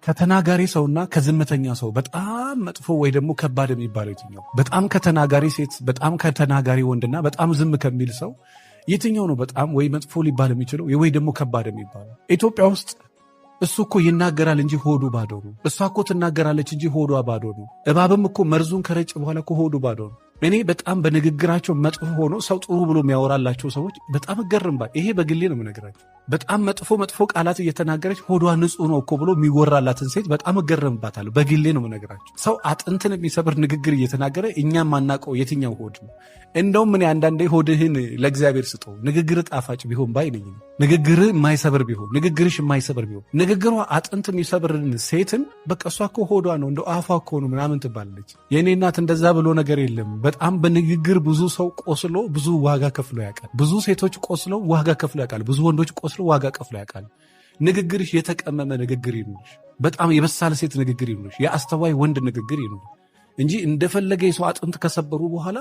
ከተናጋሪ ሰውና ከዝምተኛ ሰው በጣም መጥፎ ወይ ደግሞ ከባድ የሚባለው የትኛው? በጣም ከተናጋሪ ሴት፣ በጣም ከተናጋሪ ወንድና በጣም ዝም ከሚል ሰው የትኛው ነው በጣም ወይ መጥፎ ሊባል የሚችለው ወይ ደግሞ ከባድ የሚባለው? ኢትዮጵያ ውስጥ እሱ እኮ ይናገራል እንጂ ሆዱ ባዶ ነው። እሷ እኮ ትናገራለች እንጂ ሆዷ ባዶ ነው። እባብም እኮ መርዙን ከረጭ በኋላ እኮ ሆዱ ባዶ ነው። እኔ በጣም በንግግራቸው መጥፎ ሆኖ ሰው ጥሩ ብሎ የሚያወራላቸው ሰዎች በጣም እገርምባል። ይሄ በግሌ ነው የምነግራቸው። በጣም መጥፎ ቃላት እየተናገረች ሆዷ ንጹህ ነው እኮ ብሎ የሚወራላትን ሴት በጣም እገርምባታለሁ። በግሌ ነው የምነግራቸው። ሰው አጥንትን የሚሰብር ንግግር እየተናገረ እኛም ማናውቀው የትኛው ሆድ ነው? እንደውም እኔ አንዳንዴ ሆድህን ለእግዚአብሔር ስጠው፣ ንግግር ጣፋጭ ቢሆን ባይ ነኝ። ንግግር የማይሰብር ቢሆን፣ ንግግርሽ የማይሰብር ቢሆን፣ ንግግሯ አጥንት የሚሰብርን ሴትን በቃ እሷ እኮ ሆዷ ነው እንደ አፏ እኮ ነው ምናምን ትባላለች። የእኔ እናት እንደዛ ብሎ ነገር የለም። በጣም በንግግር ብዙ ሰው ቆስሎ ብዙ ዋጋ ከፍሎ ያውቃል። ብዙ ሴቶች ቆስለው ዋጋ ከፍሎ ያውቃል። ብዙ ወንዶች ቆስለው ዋጋ ከፍሎ ያውቃል። ንግግርሽ የተቀመመ ንግግር ይኑርሽ። በጣም የበሳለ ሴት ንግግር ይኑርሽ። የአስተዋይ ወንድ ንግግር ይኑር እንጂ እንደፈለገ የሰው አጥንት ከሰበሩ በኋላ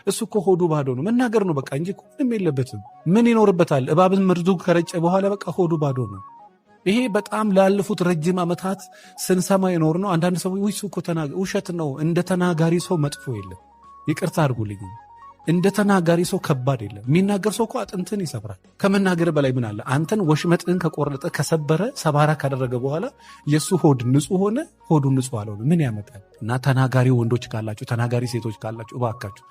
እሱ እኮ ሆዱ ባዶ ነው መናገር ነው በቃ እንጂ ምንም የለበትም። ምን ይኖርበታል? እባብን መርዙ ከረጨ በኋላ በቃ ሆዱ ባዶ ነው። ይሄ በጣም ላለፉት ረጅም ዓመታት ስንሰማ የኖር ነው። አንዳንድ ሰዎች እሱ እኮ ውሸት ነው። እንደ ተናጋሪ ሰው መጥፎ የለም። ይቅርታ አድርጉልኝ። እንደ ተናጋሪ ሰው ከባድ የለም። የሚናገር ሰው እኮ አጥንትን ይሰብራል። ከመናገር በላይ ምን አለ? አንተን ወሽመጥን ከቆረጠ ከሰበረ ሰባራ ካደረገ በኋላ የእሱ ሆድ ንጹህ ሆነ፣ ሆዱ ንጹህ አልሆነ ምን ያመጣል? እና ተናጋሪ ወንዶች ካላችሁ፣ ተናጋሪ ሴቶች ካላችሁ እባካችሁ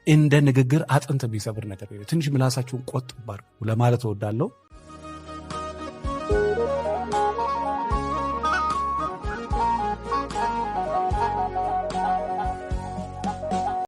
እንደ ንግግር አጥንት የሚሰብር ነገር ትንሽ ምላሳችሁን ቆጥባር ለማለት እወዳለሁ።